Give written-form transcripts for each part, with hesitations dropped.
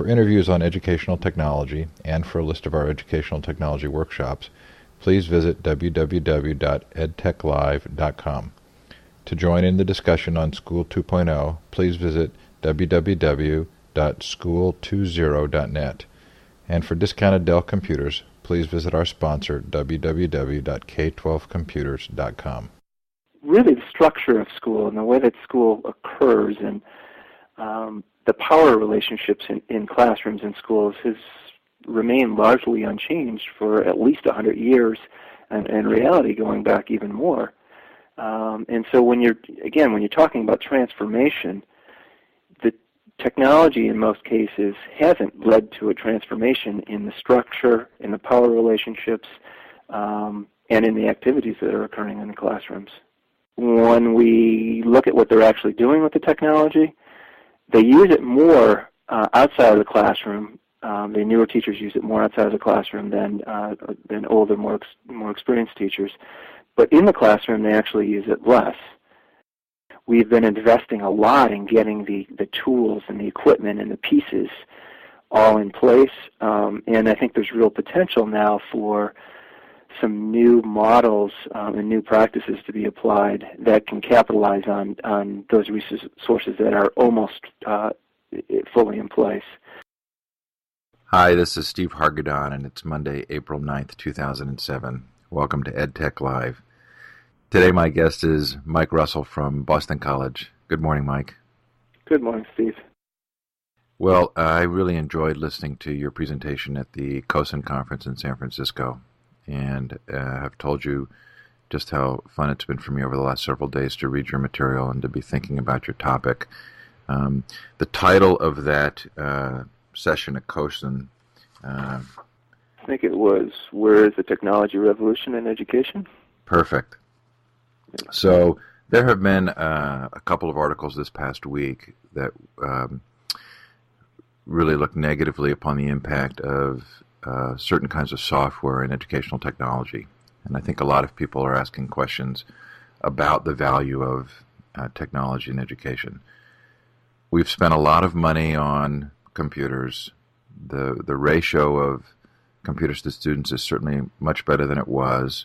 For interviews on educational technology and for a list of our educational technology workshops, please visit www.edtechlive.com. To join in the discussion on School 2.0, please visit www.school20.net. And for discounted Dell computers, please visit our sponsor, www.k12computers.com. Really, the structure of school and the way that school occurs and the power relationships in classrooms and schools has remained largely unchanged for at least 100 years, and in reality going back even more. And so when you're talking about transformation, the technology in most cases hasn't led to a transformation in the structure, in the power relationships, and in the activities that are occurring in the classrooms. When we look at what they're actually doing with the technology, they use it more outside of the classroom. The newer teachers use it more outside of the classroom than older, more experienced teachers. But in the classroom, they actually use it less. We've been investing a lot in getting the tools and the equipment and the pieces all in place, and I think there's real potential now for some new models and new practices to be applied that can capitalize on those resources that are almost fully in place. Hi, this is Steve Hargadon, and it's Monday, April 9th, 2007. Welcome to EdTech Live. Today my guest is Mike Russell from Boston College. Good morning, Mike. Good morning, Steve. Well, I really enjoyed listening to your presentation at the COSN conference in San Francisco, and have told you just how fun it's been for me over the last several days to read your material and to be thinking about your topic. The title of that session at COSN, I think it was, Where is the Technology Revolution in Education? Perfect. So there have been a couple of articles this past week that really look negatively upon the impact of certain kinds of software in educational technology. And I think a lot of people are asking questions about the value of technology in education. We've spent a lot of money on computers. The ratio of computers to students is certainly much better than it was.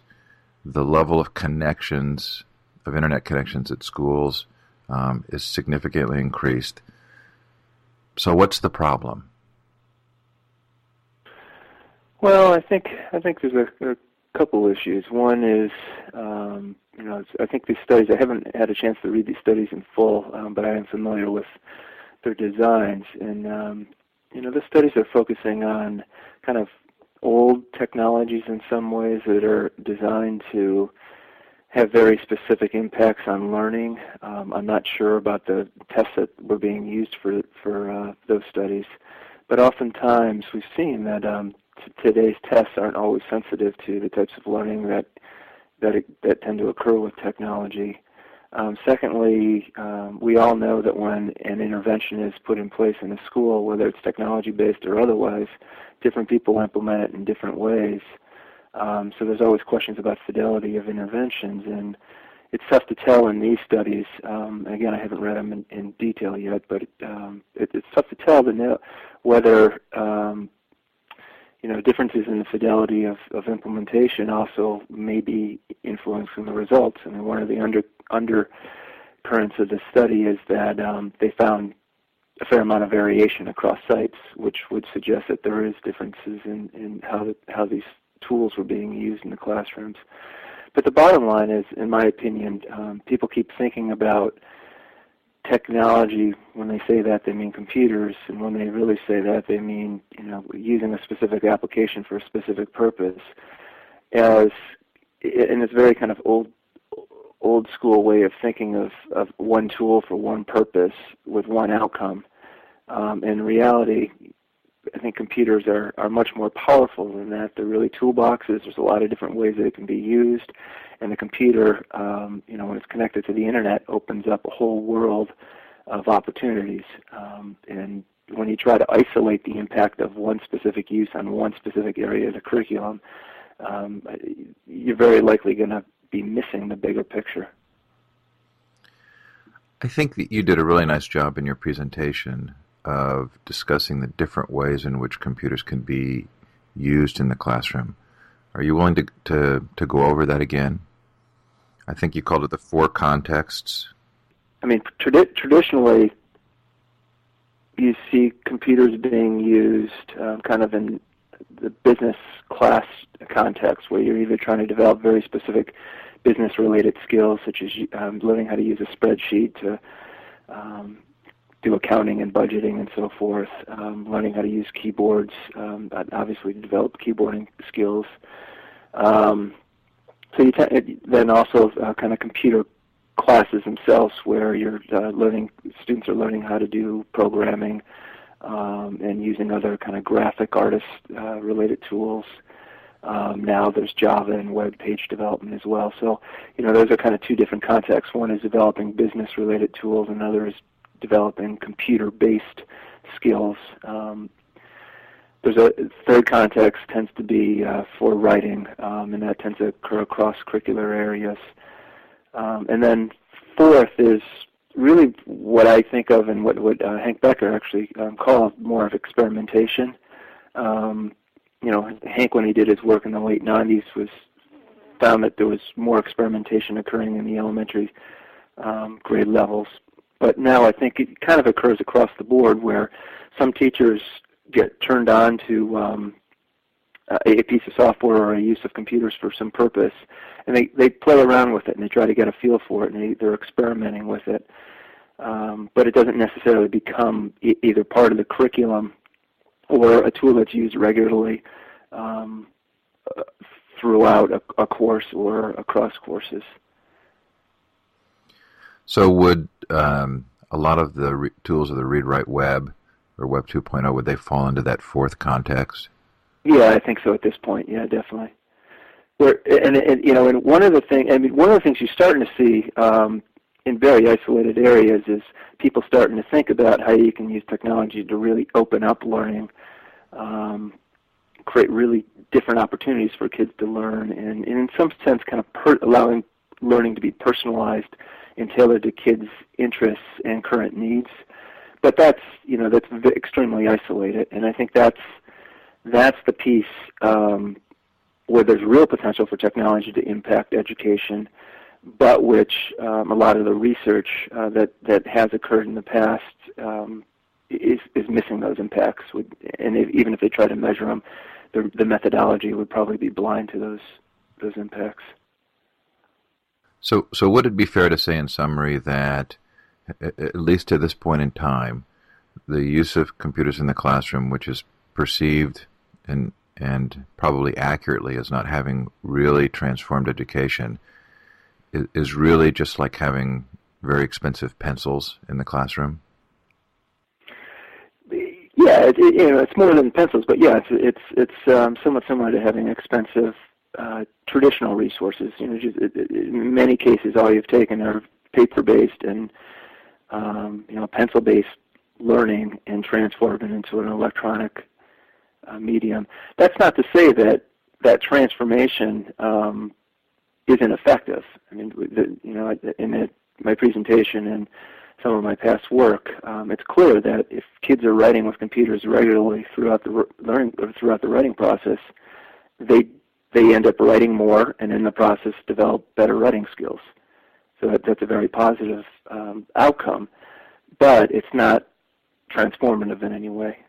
The level of connections, of internet connections at schools, is significantly increased. So what's the problem? Well, I think there's a couple issues. One is, I think these studies, I haven't had a chance to read these studies in full, but I am familiar with their designs. And, the studies are focusing on kind of old technologies in some ways that are designed to have very specific impacts on learning. I'm not sure about the tests that were being used for those studies, but oftentimes we've seen that today's tests aren't always sensitive to the types of learning that tend to occur with technology. Secondly, we all know that when an intervention is put in place in a school, whether it's technology-based or otherwise, different people implement it in different ways. So there's always questions about fidelity of interventions, and it's tough to tell in these studies. Again, I haven't read them in detail yet, but it's tough to tell whether differences in the fidelity of implementation also may be influencing the results. I mean, one of the undercurrents of the study is that they found a fair amount of variation across sites, which would suggest that there is differences in how these tools were being used in the classrooms. But the bottom line is, in my opinion, people keep thinking about technology. When they say that, they mean computers, and when they really say that, they mean using a specific application for a specific purpose. In this very kind of old school way of thinking of one tool for one purpose with one outcome. In reality, I think computers are much more powerful than that. They're really toolboxes. There's a lot of different ways that it can be used, and the computer, when it's connected to the internet, opens up a whole world of opportunities. And when you try to isolate the impact of one specific use on one specific area of the curriculum, you're very likely going to be missing the bigger picture. I think that you did a really nice job in your presentation of discussing the different ways in which computers can be used in the classroom. Are you willing to go over that again? I think you called it the 4 contexts. I mean, traditionally, you see computers being used kind of in the business class context, where you're either trying to develop very specific business-related skills, such as learning how to use a spreadsheet to do accounting and budgeting and so forth, learning how to use keyboards, obviously to develop keyboarding skills. So you then also kind of computer classes themselves, where you're students are learning how to do programming and using other kind of graphic artist related tools. Now there's Java and web page development as well. So, those are kind of 2 different contexts. One is developing business-related tools, and another is developing computer-based skills. There's a 3rd context tends to be for writing, and that tends to occur across curricular areas. And then 4th is really what I think of and what Hank Becker actually called more of experimentation. Hank, when he did his work in the late 90s, found that there was more experimentation occurring in the elementary grade levels. But now I think it kind of occurs across the board, where some teachers get turned on to a piece of software or a use of computers for some purpose, and they play around with it and they try to get a feel for it, and they're experimenting with it. But it doesn't necessarily become either part of the curriculum or a tool that's used regularly throughout a course or across courses. So would a lot of the tools of the Read-Write Web or Web 2.0, would they fall into that 4th context? Yeah, I think so at this point. Yeah, definitely. And one of the things you're starting to see in very isolated areas is people starting to think about how you can use technology to really open up learning, create really different opportunities for kids to learn, and in some sense kind of allowing learning to be personalized and tailored to kids' interests and current needs. But that's extremely isolated, and I think that's the piece where there's real potential for technology to impact education, but which a lot of the research that has occurred in the past is missing those impacts. And even if they try to measure them, the methodology would probably be blind to those impacts. So would it be fair to say in summary that, at least to this point in time, the use of computers in the classroom, which is perceived and probably accurately as not having really transformed education, is really just like having very expensive pencils in the classroom? Yeah, it's more than pencils, but yeah, it's somewhat similar to having expensive traditional resources. In many cases, all you've taken are paper-based and pencil-based learning and transformed it into an electronic medium. That's not to say that transformation isn't effective. I mean, in my presentation and some of my past work, it's clear that if kids are writing with computers regularly throughout the writing process, they end up writing more, and in the process develop better writing skills. So that's a very positive outcome, but it's not transformative in any way.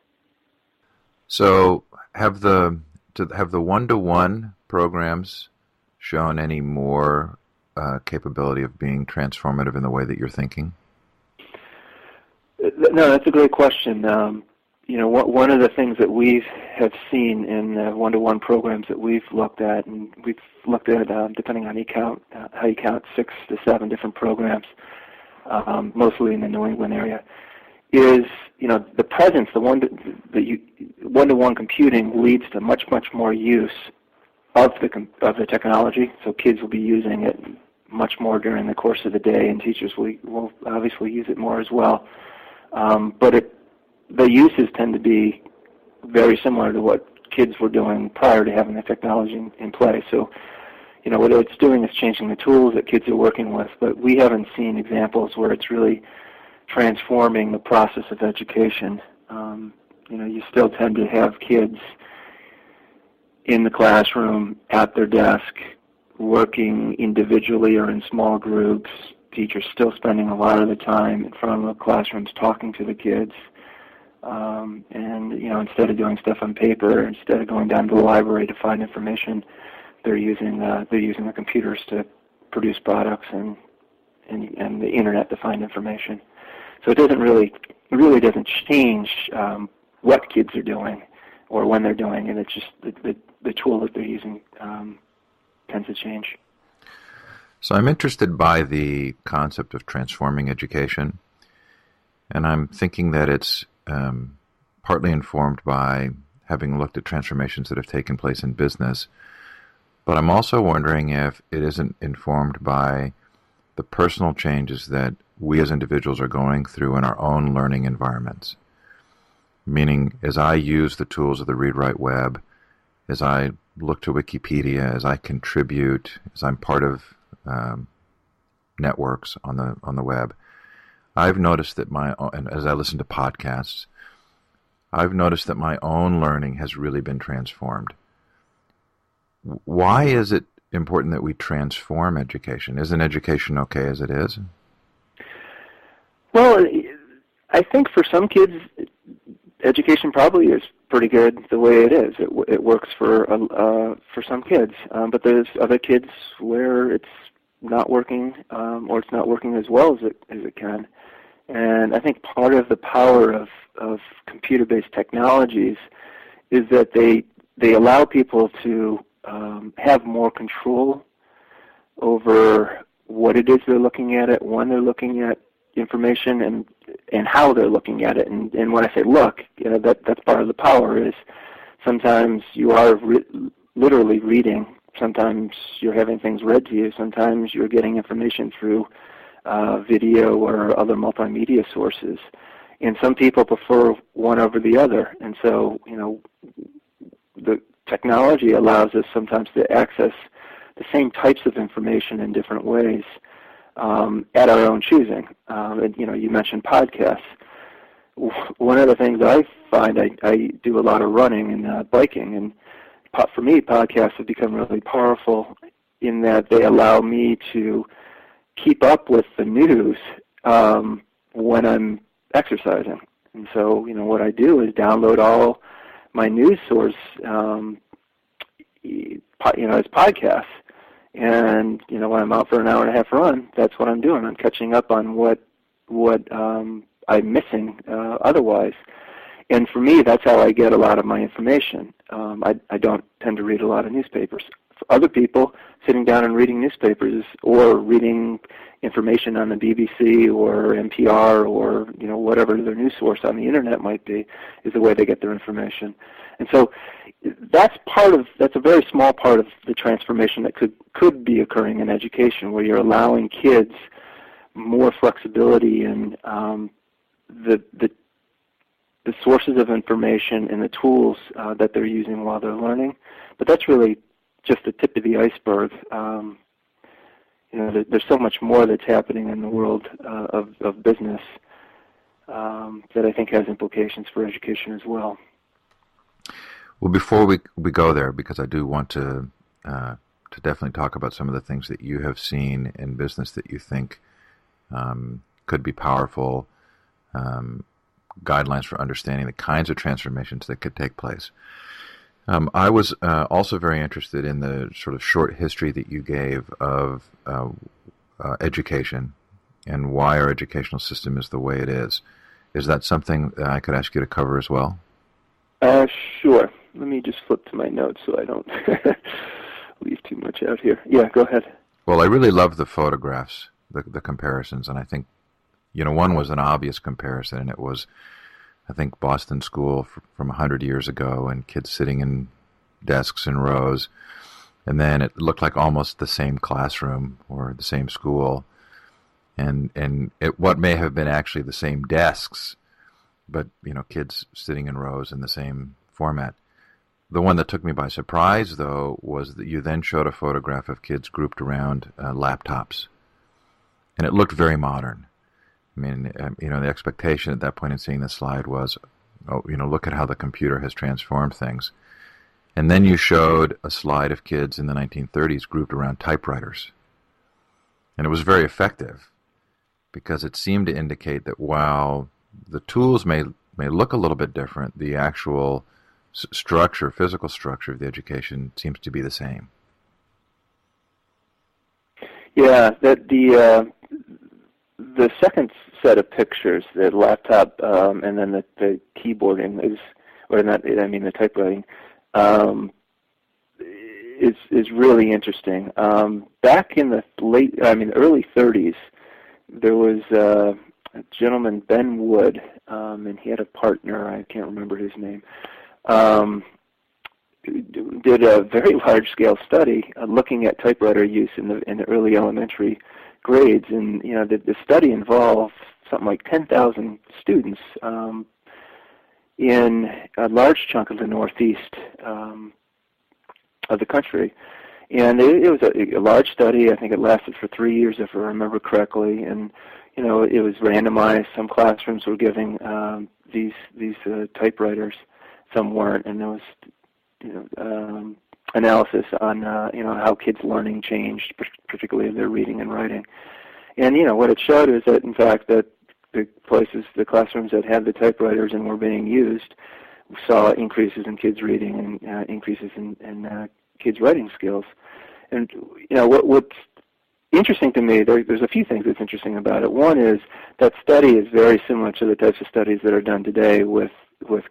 So have the one-to-one programs shown any more capability of being transformative in the way that you're thinking? No, that's a great question. One of the things that we have seen in the one-to-one programs that we've looked at, and we've looked at, depending on how you count 6 to 7 different programs, mostly in the New England area, is the presence. The one-to-one computing leads to much more use of the technology. So kids will be using it much more during the course of the day, and teachers will obviously use it more as well. But the uses tend to be very similar to what kids were doing prior to having the technology in place. So, what it's doing is changing the tools that kids are working with, but we haven't seen examples where it's really transforming the process of education. You still tend to have kids in the classroom, at their desk, working individually or in small groups. Teachers still spending a lot of the time in front of the classrooms talking to the kids. Instead of doing stuff on paper, instead of going down to the library to find information, they're using the computers to produce products and the internet to find information. So it really doesn't change what kids are doing or when they're doing it. It's just the tool that they're using tends to change. So I'm interested by the concept of transforming education, and I'm thinking that it's partly informed by having looked at transformations that have taken place in business, but I'm also wondering if it isn't informed by the personal changes that we as individuals are going through in our own learning environments. Meaning, as I use the tools of the read-write web, as I look to Wikipedia, as I contribute, as I'm part of networks on the web, I've noticed that and as I listen to podcasts, I've noticed that my own learning has really been transformed. Why is it important that we transform education? Isn't education okay as it is? Well, I think for some kids, education probably is pretty good the way it is. It works for some kids, but there's other kids where it's not working, or it's not working as well as it can. And I think part of the power of computer-based technologies is that they allow people to have more control over what it is they're looking at, when they're looking at information, and how they're looking at it. And when I say look, that's part of the power. Is sometimes you are literally reading. Sometimes you're having things read to you. Sometimes you're getting information through video or other multimedia sources. And some people prefer one over the other. And so, the technology allows us sometimes to access the same types of information in different ways at our own choosing. You mentioned podcasts. One of the things I find, I do a lot of running and biking, and for me, podcasts have become really powerful in that they allow me to keep up with the news when I'm exercising. And so, what I do is download all my news source, as podcasts. And, when I'm out for an hour and a half run, that's what I'm doing. I'm catching up on what I'm missing otherwise. And for me, that's how I get a lot of my information. I don't tend to read a lot of newspapers. For other people, sitting down and reading newspapers or reading information on the BBC or NPR or whatever their news source on the internet might be, is the way they get their information. And so that's a very small part of the transformation that could be occurring in education, where you're allowing kids more flexibility in the sources of information and the tools that they're using while they're learning. But that's really just the tip of the iceberg. There's so much more that's happening in the world of business that I think has implications for education as well. Well, before we go there, because I do want to definitely talk about some of the things that you have seen in business that you think could be powerful guidelines for understanding the kinds of transformations that could take place. I was also very interested in the sort of short history that you gave of education and why our educational system is the way it is. Is that something that I could ask you to cover as well? Sure. Let me just flip to my notes so I don't leave too much out here. Yeah, go ahead. Well, I really love the photographs, the comparisons, and I think, one was an obvious comparison, and it was, I think, Boston School from 100 years ago, and kids sitting in desks in rows, and then it looked like almost the same classroom or the same school, and what may have been actually the same desks, but kids sitting in rows in the same format. The one that took me by surprise, though, was that you then showed a photograph of kids grouped around laptops, and it looked very modern. I mean, the expectation at that point in seeing the slide was, oh, look at how the computer has transformed things. And then you showed a slide of kids in the 1930s grouped around typewriters. And it was very effective because it seemed to indicate that while the tools may look a little bit different, the actual structure, physical structure of the education seems to be the same. Yeah, that the second set of pictures, the laptop and then the keyboarding the typewriting, is really interesting. Back in the early 30s, there was a gentleman, Ben Wood, and he had a partner, I can't remember his name, did a very large-scale study looking at typewriter use in the early elementary grades, and the study involved something like 10,000 students in a large chunk of the Northeast of the country. And it was a large study. I think it lasted for 3 years, if I remember correctly. And it was randomized. Some classrooms were giving these typewriters, some weren't, and there was analysis on how kids' learning changed, particularly their reading and writing. And what it showed is that, in fact, that the classrooms that had the typewriters and were being used saw increases in kids' reading and increases in kids' writing skills. And what's interesting to me, there's a few things that's interesting about it. One is that study is very similar to the types of studies that are done today with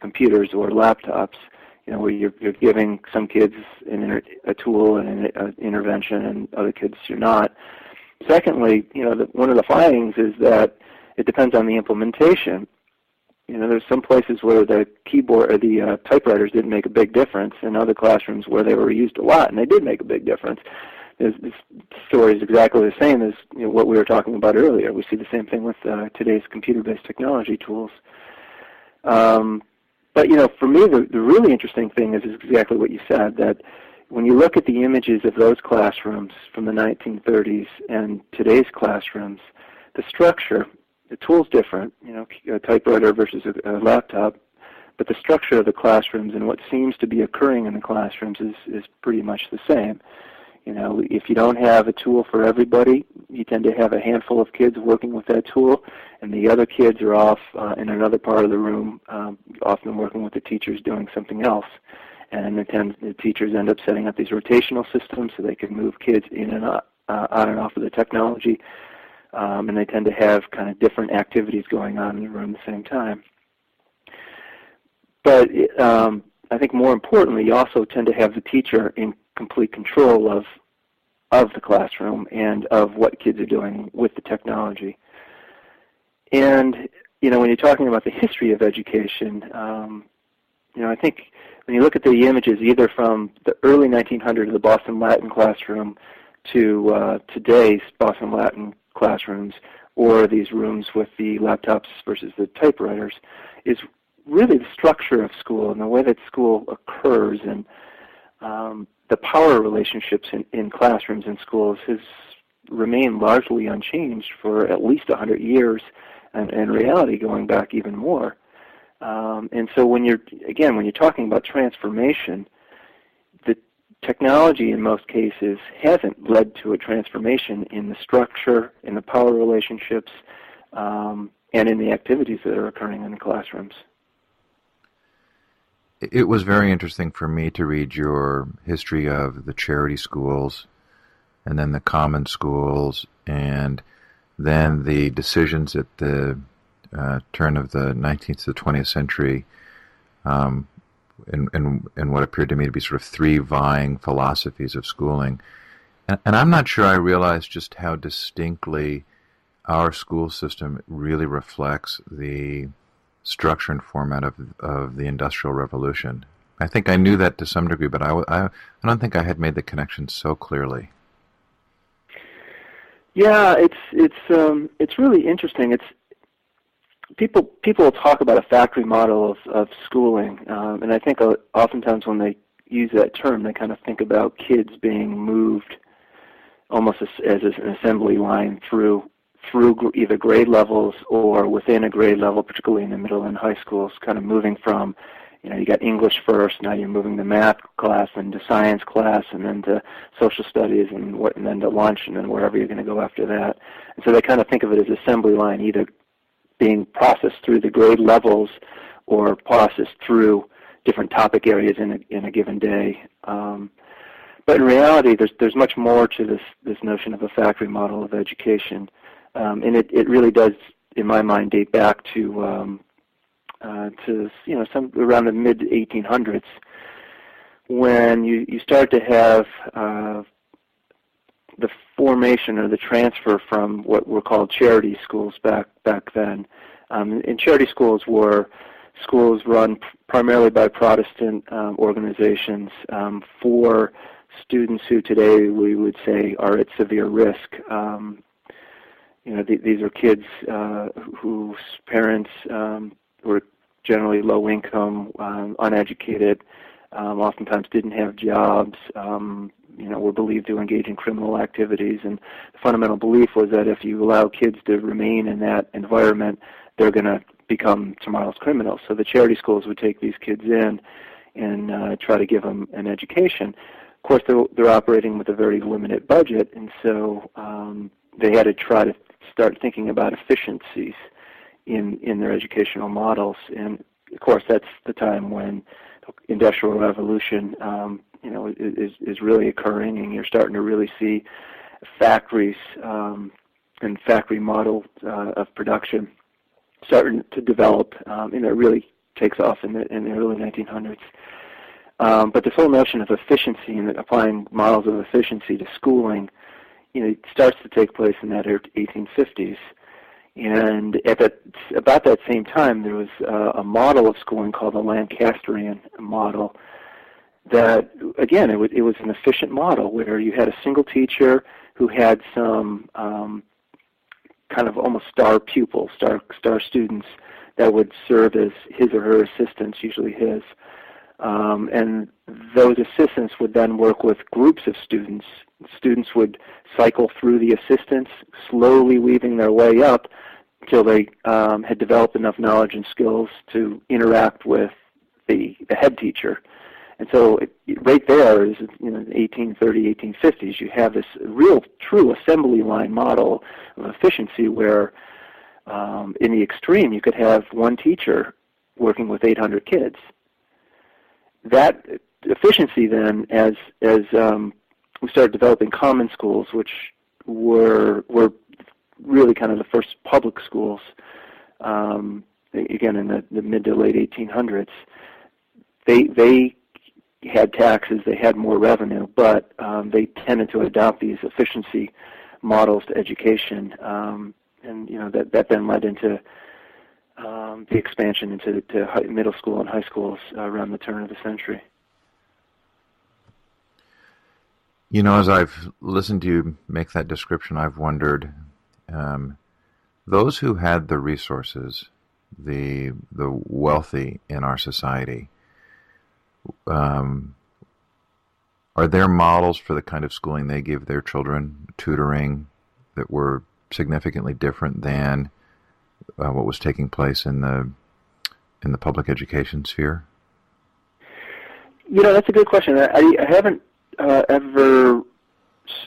computers or laptops, where you're giving some kids a tool and an intervention, and other kids you're not. Secondly, one of the findings is that it depends on the implementation. There's some places where the keyboard or the typewriters didn't make a big difference, and other classrooms where they were used a lot, and they did make a big difference. This story is exactly the same as what we were talking about earlier. We see the same thing with today's computer-based technology tools. But for me, the really interesting thing is exactly what you said, that when you look at the images of those classrooms from the 1930s and today's classrooms, the structure, the tool's different, a typewriter versus a laptop, but the structure of the classrooms and what seems to be occurring in the classrooms is pretty much the same. If you don't have a tool for everybody, you tend to have a handful of kids working with that tool, and the other kids are off in another part of the room, often working with the teachers doing something else. And the teachers end up setting up these rotational systems so they can move kids in and out and off of the technology, and they tend to have kind of different activities going on in the room at the same time. But I think more importantly, you also tend to have the teacher in complete control of the classroom and of what kids are doing with the technology. And when you're talking about the history of education, I think when you look at the images either from the early 1900s, the Boston Latin classroom, to today's Boston Latin classrooms, or these rooms with the laptops versus the typewriters, is really the structure of school and the way that school occurs, and the power relationships in classrooms and schools has remained largely unchanged for at least 100 years, and in reality going back even more. And so when you're talking about transformation, the technology in most cases hasn't led to a transformation in the structure, in the power relationships, and in the activities that are occurring in the classrooms. It was very interesting for me to read your history of the charity schools and then the common schools, and then the decisions at the turn of the 19th to the 20th century in what appeared to me to be sort of three vying philosophies of schooling. And I'm not sure I realized just how distinctly our school system really reflects the structure and format of the Industrial Revolution. I think I knew that to some degree, but I don't think I had made the connection so clearly. Yeah, it's really interesting. It's people talk about a factory model of schooling, and I think oftentimes when they use that term, they kind of think about kids being moved almost as an assembly line through through either grade levels or within a grade level, particularly in the middle and high schools, kind of moving from, you got English first, now you're moving to math class and to science class and then to social studies and then to lunch and then wherever you're going to go after that. And so they kind of think of it as assembly line, either being processed through the grade levels or processed through different topic areas in a given day. But in reality, there's much more to this notion of a factory model of education, and it really does, in my mind, date back to some around the mid 1800s, when you start to have the formation or the transfer from what were called charity schools back then. And charity schools were schools run primarily by Protestant organizations for students who today we would say are at severe risk. These are kids whose parents were generally low income, uneducated, oftentimes didn't have jobs, were believed to engage in criminal activities. And the fundamental belief was that if you allow kids to remain in that environment, they're going to become tomorrow's criminals. So the charity schools would take these kids in and try to give them an education. Of course, they're operating with a very limited budget, and so they had to try to start thinking about efficiencies in their educational models. And of course, that's the time when Industrial Revolution, is really occurring, and you're starting to really see factories and factory models of production starting to develop, and it really takes off in the early 1900s. But this whole notion of efficiency and applying models of efficiency to schooling, it starts to take place in that 1850s. And about that same time, there was a model of schooling called the Lancasterian model that, again, it was an efficient model where you had a single teacher who had some kind of almost star pupils, star students that would serve as his or her assistants, usually his. And those assistants would then work with groups of students. Students would cycle through the assistants, slowly weaving their way up until they had developed enough knowledge and skills to interact with the head teacher. And so right there is, in the 1830s, 1850s, you have this real, true assembly line model of efficiency where in the extreme you could have one teacher working with 800 kids. That efficiency then, as we started developing common schools, which were really kind of the first public schools, again in the mid to late 1800s, they had taxes, they had more revenue, but they tended to adopt these efficiency models to education, and that then led into the expansion into middle school and high schools around the turn of the century. As I've listened to you make that description, I've wondered, those who had the resources, the wealthy in our society, are there models for the kind of schooling they give their children, tutoring, that were significantly different than what was taking place in the public education sphere? That's a good question. I haven't ever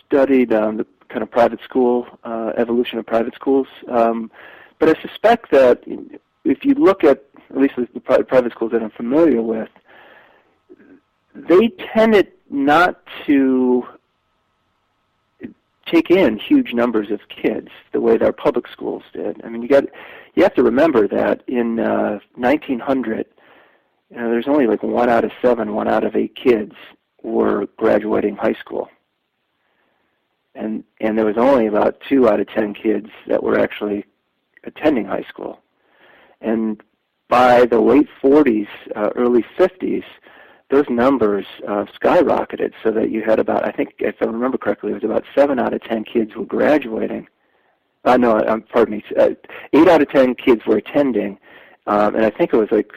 studied the kind of private school evolution of private schools, but I suspect that if you look at least the private schools that I'm familiar with, they tended not to take in huge numbers of kids the way that our public schools did. I mean, you have to remember that in 1900, there's only like 1 out of 7, 1 out of 8 kids were graduating high school, and there was only about 2 out of 10 kids that were actually attending high school. And by the late 40s, early 50s, those numbers skyrocketed so that you had about, I think, if I remember correctly, it was about 7 out of 10 kids were graduating. Pardon me, 8 out of 10 kids were attending, and I think it was like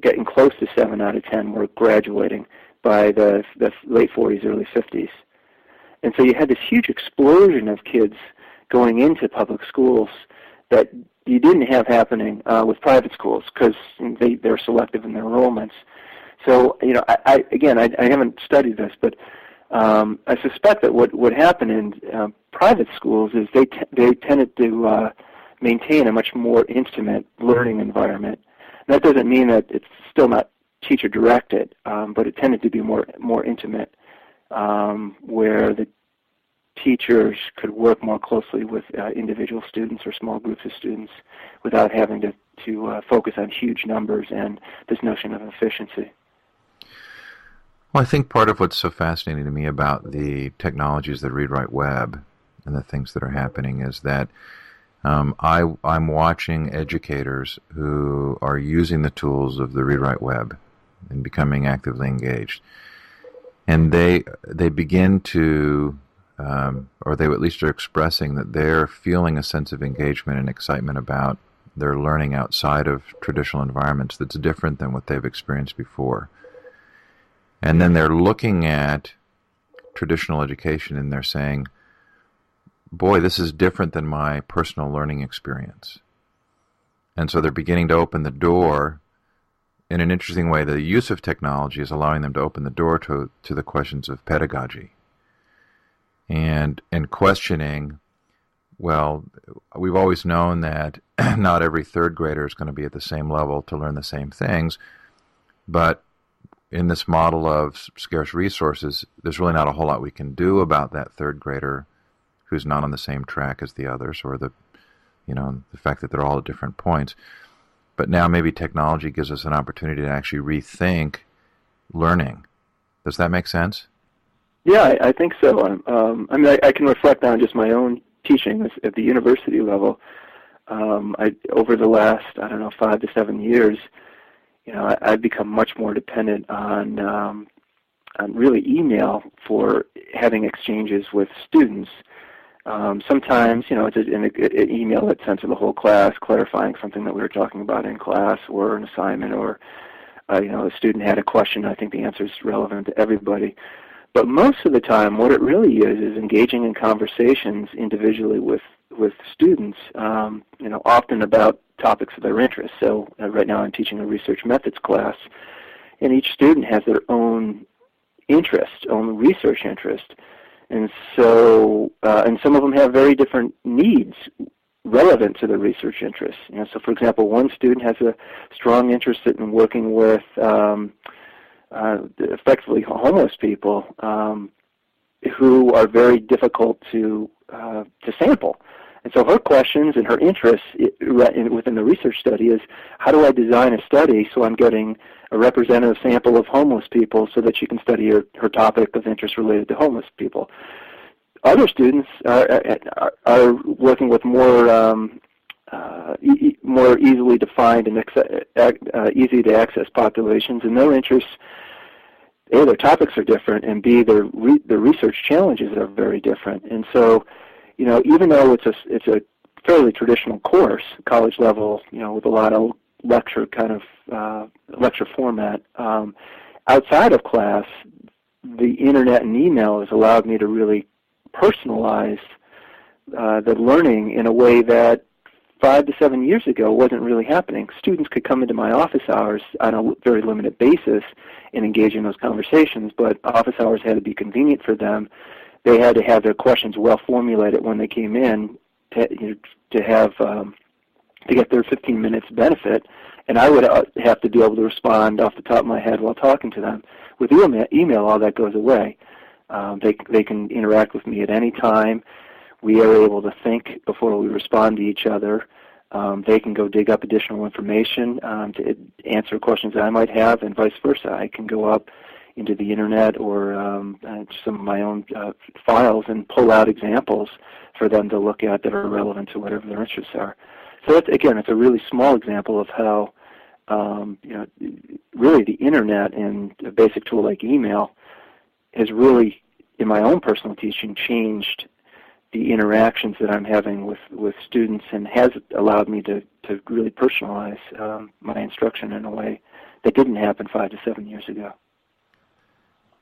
getting close to 7 out of 10 were graduating by the late 40s, early 50s. And so you had this huge explosion of kids going into public schools that you didn't have happening with private schools, because they're selective in their enrollments. So, I haven't studied this, but I suspect that what would happen in private schools is they tended to maintain a much more intimate learning environment. And that doesn't mean that it's still not teacher-directed, but it tended to be more intimate, where the teachers could work more closely with individual students or small groups of students without having to focus on huge numbers and this notion of efficiency. Well, I think part of what's so fascinating to me about the technologies that read write web and the things that are happening is that I'm watching educators who are using the tools of the read write web and becoming actively engaged. And they begin to, or they at least are expressing that they're feeling a sense of engagement and excitement about their learning outside of traditional environments that's different than what they've experienced before. And then they're looking at traditional education and they're saying, boy, this is different than my personal learning experience. And so they're beginning to open the door in an interesting way. The use of technology is allowing them to open the door to the questions of pedagogy and questioning, well, we've always known that not every third grader is going to be at the same level to learn the same things, but in this model of scarce resources, there's really not a whole lot we can do about that third grader who's not on the same track as the others, or the fact that they're all at different points. But now maybe technology gives us an opportunity to actually rethink learning. Does that make sense? Yeah, I think so. I can reflect on just my own teaching at the university level. Over the last, 5 to 7 years, I've become much more dependent on really email for having exchanges with students. Sometimes, it's an email that's sent to the whole class clarifying something that we were talking about in class, or an assignment, or a student had a question. I think the answer is relevant to everybody. But most of the time, what it really is engaging in conversations individually with students, often about topics of their interest. So right now I'm teaching a research methods class, and each student has their own interest, own research interest. And so, and some of them have very different needs relevant to their research interests. So for example, one student has a strong interest in working with effectively homeless people who are very difficult to sample. And so her questions and her interests within the research study is, how do I design a study so I'm getting a representative sample of homeless people so that she can study her topic of interest related to homeless people. Other students are working with more easily defined and easy to access populations, and their interests, A, their topics are different, and B, their research challenges are very different. And so, even though it's a fairly traditional course, college level, with a lot of lecture format, outside of class, the internet and email has allowed me to really personalize the learning in a way that 5 to 7 years ago wasn't really happening. Students could come into my office hours on a very limited basis and engage in those conversations, but office hours had to be convenient for them. They had to have their questions well formulated when they came in to get their 15 minutes benefit, and I would have to be able to respond off the top of my head while talking to them. With email, all that goes away. They can interact with me at any time. We are able to think before we respond to each other. They can go dig up additional information to answer questions that I might have, and vice versa. I can go up into the internet or some of my own files and pull out examples for them to look at that are relevant to whatever their interests are. So it's a really small example of how really the internet and a basic tool like email has really, in my own personal teaching, changed the interactions that I'm having with students, and has allowed me to really personalize my instruction in a way that didn't happen 5 to 7 years ago.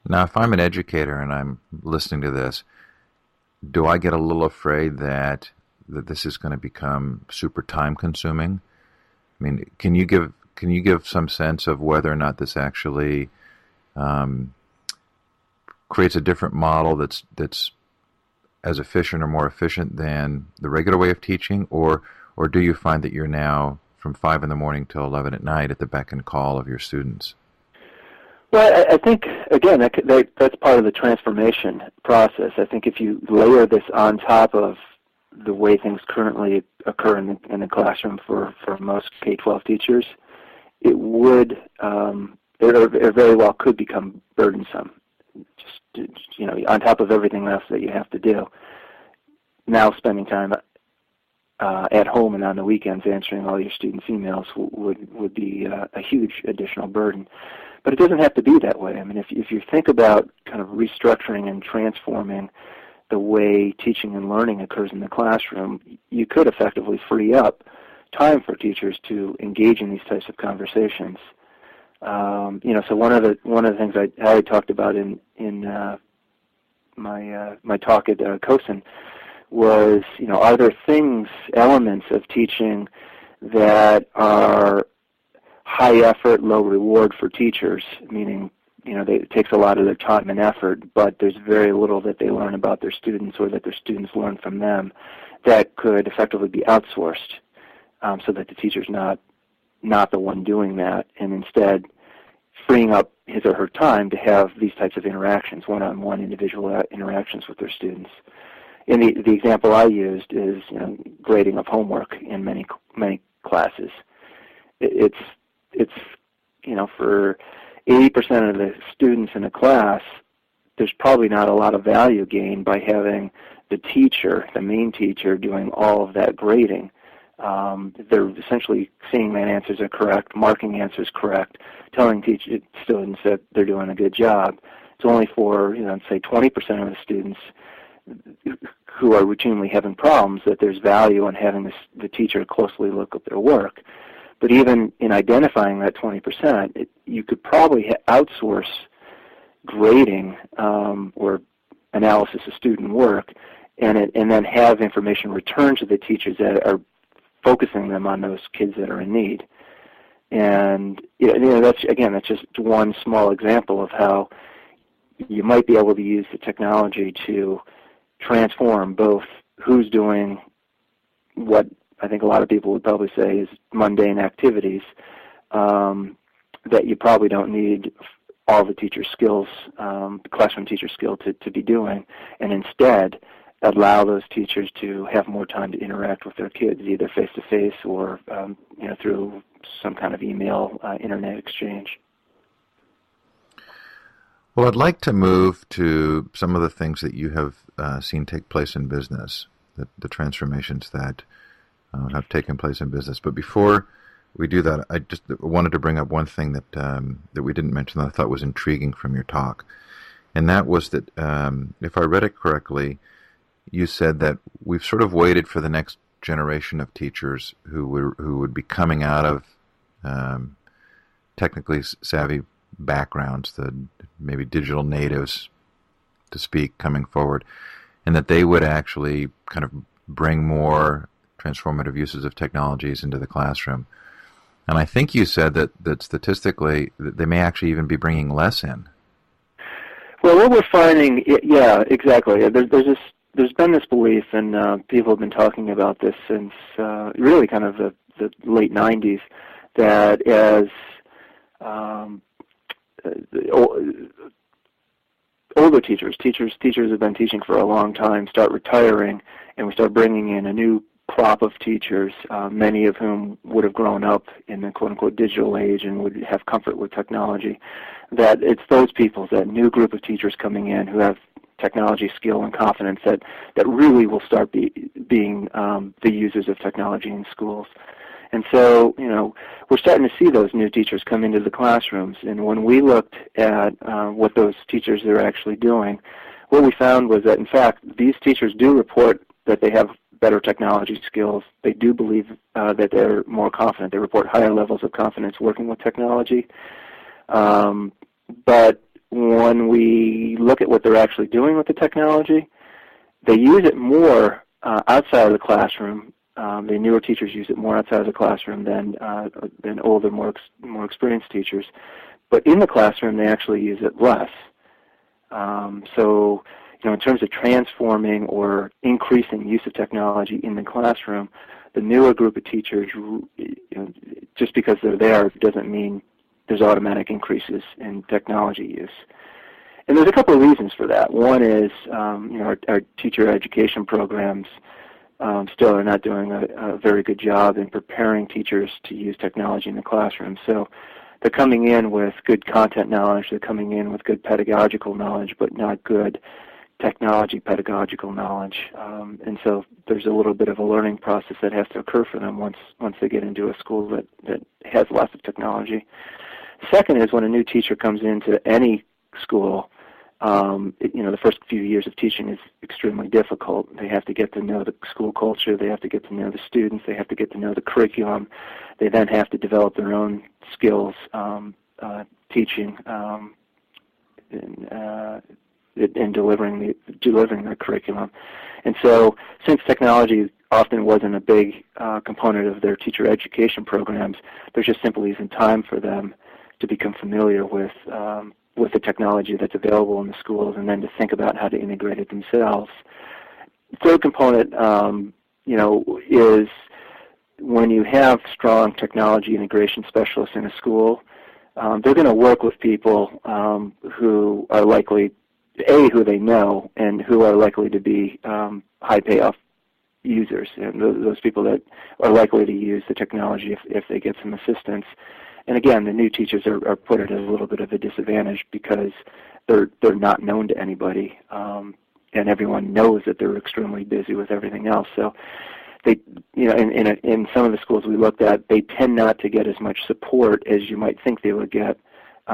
Now, if I'm an educator and I'm listening to this, do I get a little afraid that that this is going to become super time consuming? I mean, can you give some sense of whether or not this actually creates a different model that's as efficient or more efficient than the regular way of teaching, or do you find that you're now from 5 in the morning till 11 at night at the beck and call of your students? Well, I think, again, that's part of the transformation process. I think if you layer this on top of the way things currently occur in the classroom for most K-12 teachers, it would, it very well could become burdensome. Just, on top of everything else that you have to do. Now spending time at home and on the weekends answering all your students' emails would be a huge additional burden. But it doesn't have to be that way. I mean, if you think about kind of restructuring and transforming the way teaching and learning occurs in the classroom, you could effectively free up time for teachers to engage in these types of conversations. So one of the things I talked about in my talk at COSIN was, are there elements of teaching that are high effort, low reward for teachers, meaning, it takes a lot of their time and effort, but there's very little that they learn about their students or that their students learn from them that could effectively be outsourced, so that the teacher's not the one doing that, and instead freeing up his or her time to have these types of interactions, one-on-one individual interactions with their students. And the example I used is grading of homework in many classes. It's for 80% of the students in a class, there's probably not a lot of value gained by having the teacher, the main teacher, doing all of that grading. They're essentially seeing that answers are correct, marking answers correct, telling students that they're doing a good job. It's only for, say 20% of the students who are routinely having problems that there's value in having the teacher closely look at their work. But even in identifying that 20%, you could probably outsource grading or analysis of student work, and then have information returned to the teachers that are focusing them on those kids that are in need. And that's just one small example of how you might be able to use the technology to transform both who's doing what I think a lot of people would probably say is mundane activities that you probably don't need all the teacher skills, classroom teacher skill to be doing, and instead allow those teachers to have more time to interact with their kids, either face-to-face or through some kind of email, internet exchange. Well, I'd like to move to some of the things that you have seen take place in business, the transformations that have taken place in business. But before we do that, I just wanted to bring up one thing that we didn't mention that I thought was intriguing from your talk, and that was that if I read it correctly, you said that we've sort of waited for the next generation of teachers who would be coming out of technically savvy backgrounds, the maybe digital natives, to speak, coming forward, and that they would actually kind of bring more transformative uses of technologies into the classroom. And I think you said that statistically that they may actually even be bringing less in. Well, what we're finding, yeah, exactly. There's been this belief, and people have been talking about this since really kind of the late 90s, that as older teachers have been teaching for a long time, start retiring, and we start bringing in a new crop of teachers, many of whom would have grown up in the quote-unquote digital age and would have comfort with technology, that it's those people, that new group of teachers coming in who have technology skill and confidence that really will start being the users of technology in schools. And so, we're starting to see those new teachers come into the classrooms. And when we looked at what those teachers are actually doing, what we found was that, in fact, these teachers do report that they have better technology skills. They do believe that they're more confident. They report higher levels of confidence working with technology. But when we look at what they're actually doing with the technology, they use it more outside of the classroom. The newer teachers use it more outside of the classroom than older, more experienced teachers. But in the classroom, they actually use it less. So, in terms of transforming or increasing use of technology in the classroom, the newer group of teachers, just because they're there doesn't mean there's automatic increases in technology use. And there's a couple of reasons for that. One is, our teacher education programs still are not doing a very good job in preparing teachers to use technology in the classroom. So they're coming in with good content knowledge, they're coming in with good pedagogical knowledge, but not good technology pedagogical knowledge. And so there's a little bit of a learning process that has to occur for them once they get into a school that has lots of technology. Second is when a new teacher comes into any school, the first few years of teaching is extremely difficult. They have to get to know the school culture. They have to get to know the students. They have to get to know the curriculum. They then have to develop their own skills teaching and delivering their curriculum. And so, since technology often wasn't a big component of their teacher education programs, there just simply isn't time for them to become familiar with the technology that's available in the schools, and then to think about how to integrate it themselves. The third component, is when you have strong technology integration specialists in a school, they're going to work with people who are likely, who they know, and who are likely to be high payoff users, and those people that are likely to use the technology if they get some assistance. And again, the new teachers are put at a little bit of a disadvantage because they're not known to anybody, and everyone knows that they're extremely busy with everything else. So they, in some of the schools we looked at, they tend not to get as much support as you might think they would get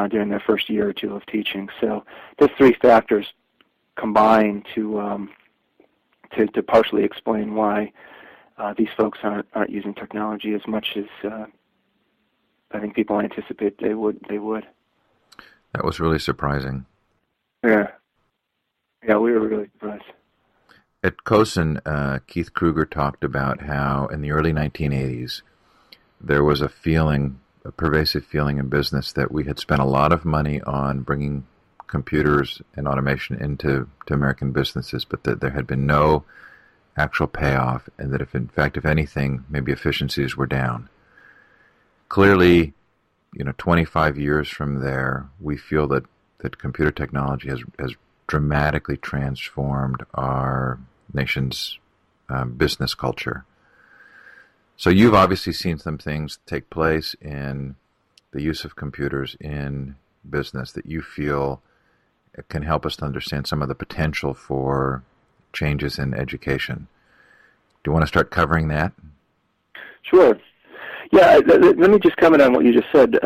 during their first year or two of teaching. So those three factors combine to partially explain why these folks aren't using technology as much as I think people anticipate they would. That was really surprising. Yeah, we were really surprised. At COSN, Keith Kruger talked about how in the early 1980s there was a pervasive feeling in business that we had spent a lot of money on bringing computers and automation into American businesses, but that there had been no actual payoff, and that if anything, maybe efficiencies were down. Clearly, 25 years from there, we feel that computer technology has dramatically transformed our nation's business culture. So you've obviously seen some things take place in the use of computers in business that you feel can help us to understand some of the potential for changes in education. Do you want to start covering that? Sure. Yeah, let me just comment on what you just said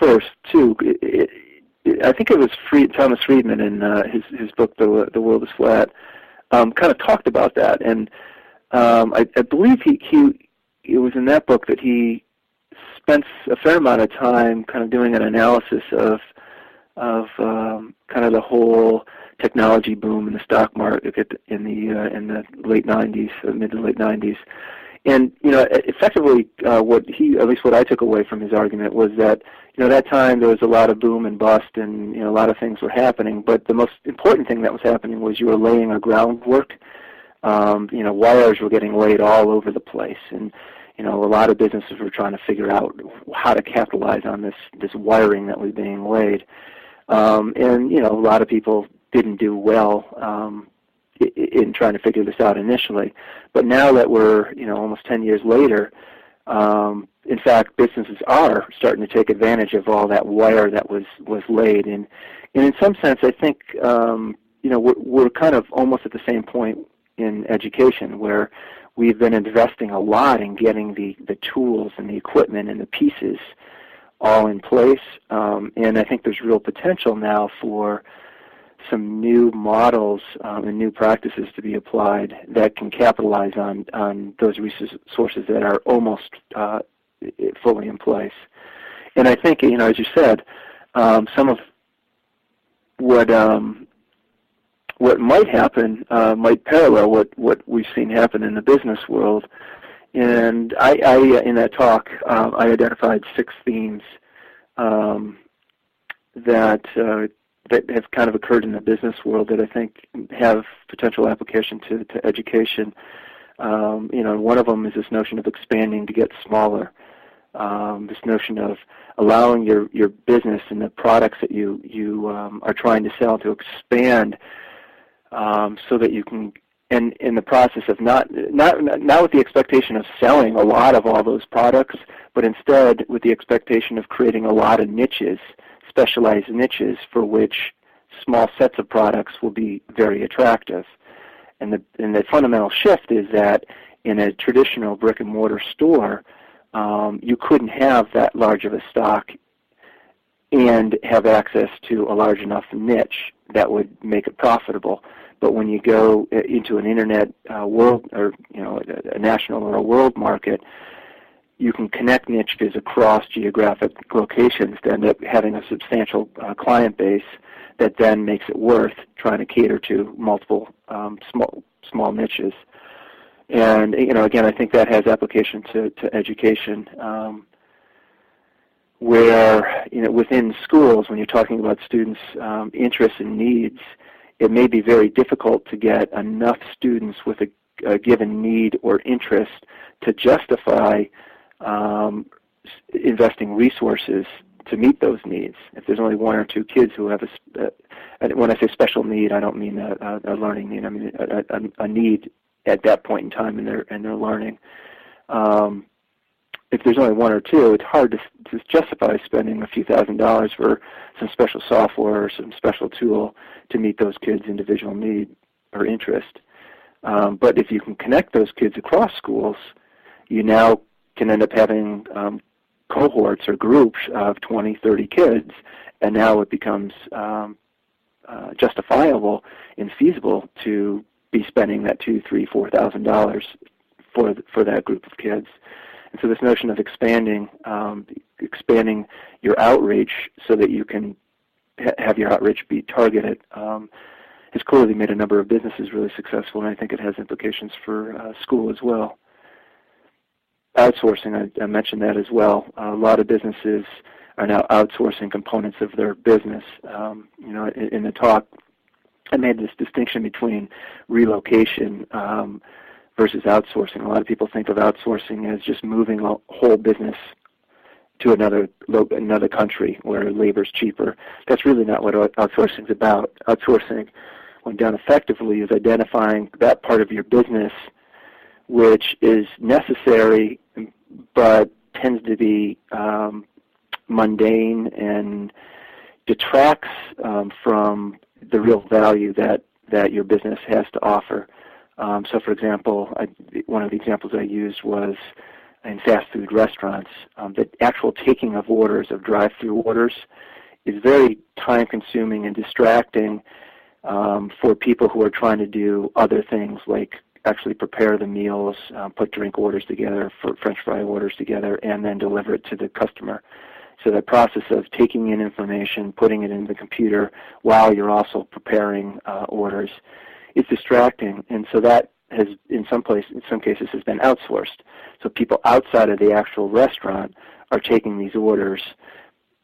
first, too. I think it was Thomas Friedman in his book, The World is Flat, kind of talked about that. And I believe it was in that book that he spent a fair amount of time kind of doing an analysis of kind of the whole technology boom in the stock market in the late 90s, mid to late 90s. And, effectively what I took away from his argument was that, that time there was a lot of boom and bust and, a lot of things were happening, but the most important thing that was happening was you were laying a groundwork. Wires were getting laid all over the place, and, a lot of businesses were trying to figure out how to capitalize on this wiring that was being laid. And, a lot of people didn't do well in trying to figure this out initially. But now that we're, almost 10 years later, in fact, businesses are starting to take advantage of all that wire that was laid. And in some sense, I think, we're kind of almost at the same point in education where we've been investing a lot in getting the tools and the equipment and the pieces all in place. And I think there's real potential now for some new models and new practices to be applied that can capitalize on those resources that are almost fully in place. And I think, as you said, some of what what might happen might parallel what we've seen happen in the business world. And I in that talk, I identified 6 themes that have kind of occurred in the business world that I think have potential application to education. One of them is this notion of expanding to get smaller. This notion of allowing your business and the products that you are trying to sell to expand, so that you can, and in the process of not with the expectation of selling a lot of all those products, but instead with the expectation of creating a lot of niches, specialized niches for which small sets of products will be very attractive. And the fundamental shift is that in a traditional brick and mortar store, you couldn't have that large of a stock and have access to a large enough niche that would make it profitable. But when you go into an internet world, or a national or a world market, you can connect niches across geographic locations to end up having a substantial client base that then makes it worth trying to cater to multiple small niches. And again, I think that has application to education, where within schools, when you're talking about students' interests and needs, it may be very difficult to get enough students with a given need or interest to justify investing resources to meet those needs. If there's only 1 or 2 kids who have when I say special need, I don't mean a learning need. I mean a need at that point in time in their learning. If there's only 1 or 2, it's hard to justify spending a few $1,000s for some special software or some special tool to meet those kids' individual need or interest. But if you can connect those kids across schools, you now can end up having cohorts or groups of 20, 30 kids, and now it becomes justifiable and feasible to be spending that $2,000, $3,000, $4,000 for that group of kids. And so this notion of expanding your outreach so that you can have your outreach be targeted has clearly made a number of businesses really successful, and I think it has implications for school as well. Outsourcing, I mentioned that as well. A lot of businesses are now outsourcing components of their business. In the talk, I made this distinction between relocation versus outsourcing. A lot of people think of outsourcing as just moving a whole business to another country where labor's cheaper. That's really not what outsourcing is about. Outsourcing, when done effectively, is identifying that part of your business which is necessary but tends to be mundane and detracts from the real value that your business has to offer. So, for example, one of the examples I used was in fast food restaurants. The actual taking of orders, of drive-through orders, is very time-consuming and distracting for people who are trying to do other things like actually prepare the meals, put drink orders together, French fry orders together, and then deliver it to the customer. So the process of taking in information, putting it in the computer while you're also preparing orders is distracting, and so that has, in some cases, has been outsourced. So people outside of the actual restaurant are taking these orders,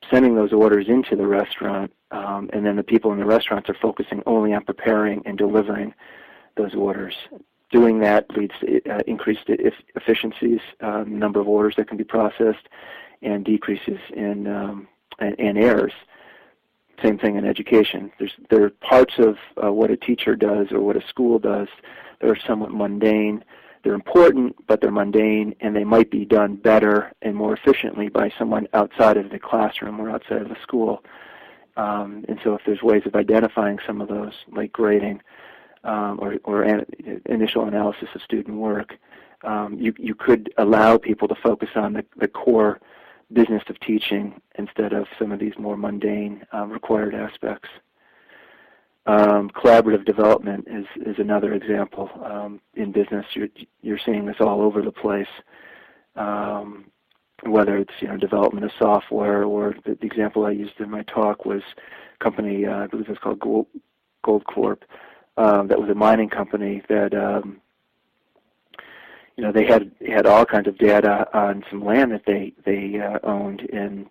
sending those orders into the restaurant, and then the people in the restaurants are focusing only on preparing and delivering those orders. Doing that leads to increased efficiencies, number of orders that can be processed, and decreases in errors. Same thing in education. There are parts of what a teacher does or what a school does that are somewhat mundane. They're important, but they're mundane, and they might be done better and more efficiently by someone outside of the classroom or outside of the school. And so if there's ways of identifying some of those, like grading or initial analysis of student work, you could allow people to focus on the core business of teaching instead of some of these more mundane required aspects. Collaborative development is another example. In business, you're seeing this all over the place, whether it's development of software, or the example I used in my talk was a company, I believe it's called Gold Corp, that was a mining company that they had all kinds of data on some land that they owned and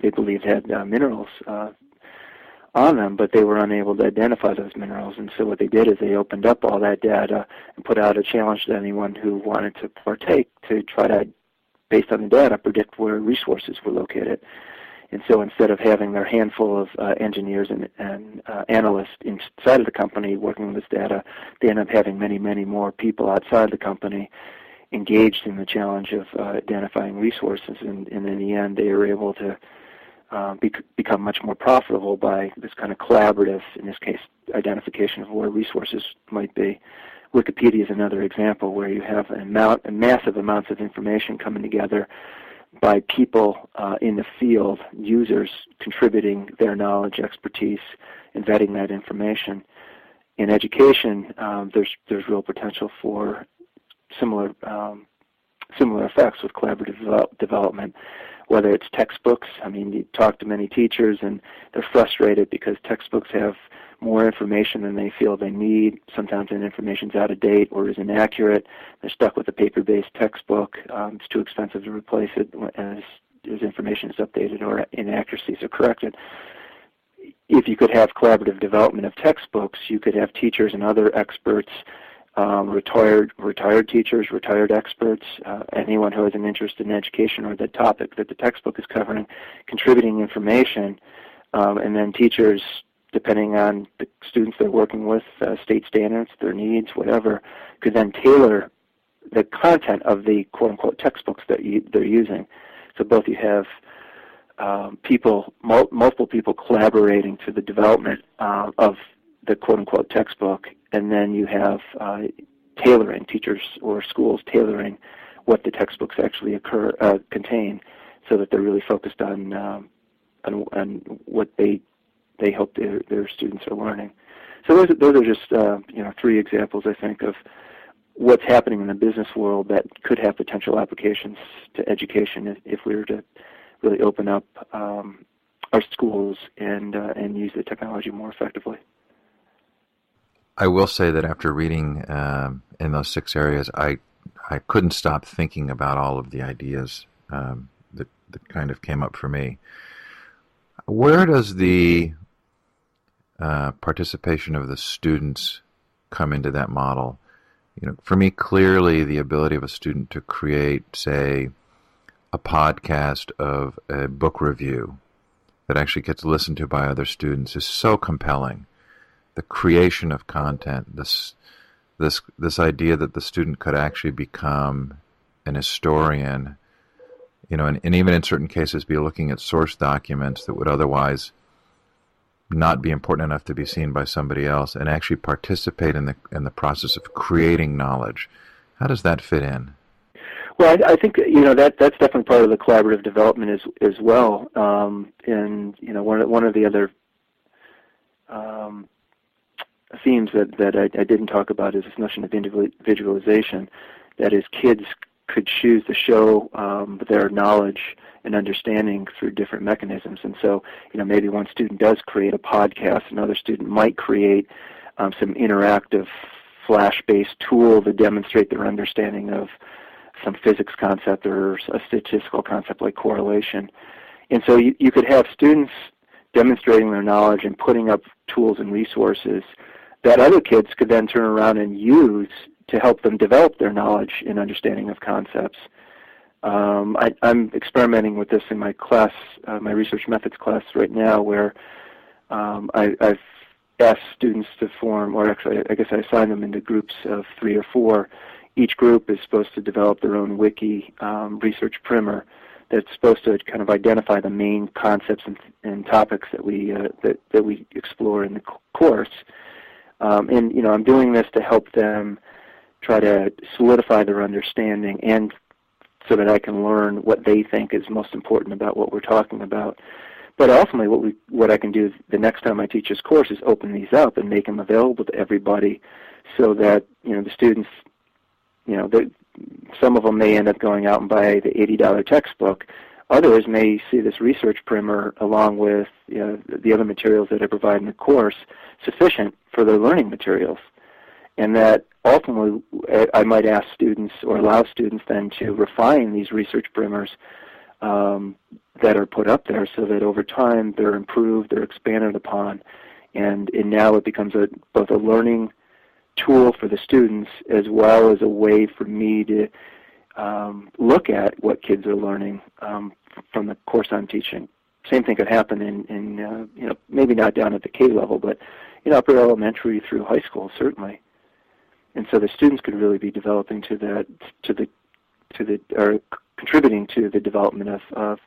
they believed had minerals on them, but they were unable to identify those minerals. And so what they did is they opened up all that data and put out a challenge to anyone who wanted to partake to try to, based on the data, predict where resources were located. And so instead of having their handful of engineers and analysts inside of the company working with this data, they ended up having many, many more people outside the company engaged in the challenge of identifying resources. And in the end, they were able to become much more profitable by this kind of collaborative, in this case, identification of where resources might be. Wikipedia is another example where you have massive amounts of information coming together by people in the field, users contributing their knowledge, expertise, and vetting that information. In education, there's real potential for similar effects with collaborative development. Whether it's textbooks, I mean, you talk to many teachers and they're frustrated because textbooks have more information than they feel they need. Sometimes that information's out of date or is inaccurate. They're stuck with a paper-based textbook. It's too expensive to replace it as information is updated or inaccuracies are corrected. If you could have collaborative development of textbooks, you could have teachers and other experts, retired teachers, retired experts, anyone who has an interest in education or the topic that the textbook is covering, contributing information, and then teachers, depending on the students they're working with, state standards, their needs, whatever, could then tailor the content of the quote-unquote textbooks that they're using. So both you have multiple people collaborating to the development of the quote-unquote textbook, and then you have tailoring, teachers or schools tailoring what the textbooks actually contain, so that they're really focused on what they hope their students are learning. So those are just three examples, I think, of what's happening in the business world that could have potential applications to education if we were to really open up our schools and use the technology more effectively. I will say that after reading in those 6 areas, I couldn't stop thinking about all of the ideas that kind of came up for me. Where does the participation of the students come into that model? For me, clearly the ability of a student to create, say, a podcast of a book review that actually gets listened to by other students is so compelling. The creation of content, this idea that the student could actually become an historian, and even in certain cases be looking at source documents that would otherwise not be important enough to be seen by somebody else, and actually participate in the process of creating knowledge. How does that fit in? Well, I think that's definitely part of the collaborative development as well. And one of the other themes that I didn't talk about is this notion of individualization. That is, kids could choose to show their knowledge and understanding through different mechanisms. And so, maybe one student does create a podcast, another student might create some interactive Flash-based tool to demonstrate their understanding of some physics concept or a statistical concept like correlation. And so you could have students demonstrating their knowledge and putting up tools and resources that other kids could then turn around and use to help them develop their knowledge and understanding of concepts. I'm experimenting with this in my class, my research methods class right now, where I've asked students to form, or actually I guess I assign them into groups of 3 or 4. Each group is supposed to develop their own wiki research primer that's supposed to kind of identify the main concepts and topics that we explore in the course. And I'm doing this to help them try to solidify their understanding, and so that I can learn what they think is most important about what we're talking about. But ultimately, what I can do the next time I teach this course is open these up and make them available to everybody, so that the students, some of them may end up going out and buy the $80 textbook. Others may see this research primer along with the other materials that I provide in the course sufficient for their learning materials. And that ultimately I might ask students or allow students then to refine these research primers that are put up there so that over time they're improved, they're expanded upon, and now it becomes both a learning tool for the students as well as a way for me to look at what kids are learning from the course I'm teaching. Same thing could happen in maybe not down at the K level, but upper elementary through high school certainly. And so the students could really be developing or contributing to the development of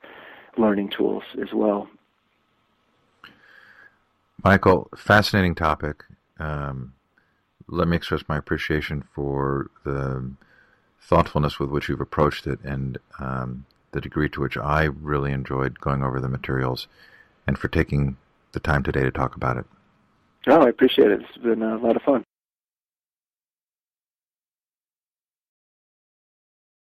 learning tools as well. Michael, fascinating topic. Let me express my appreciation for the thoughtfulness with which you've approached it and the degree to which I really enjoyed going over the materials, and for taking the time today to talk about it. Oh, I appreciate it. It's been a lot of fun.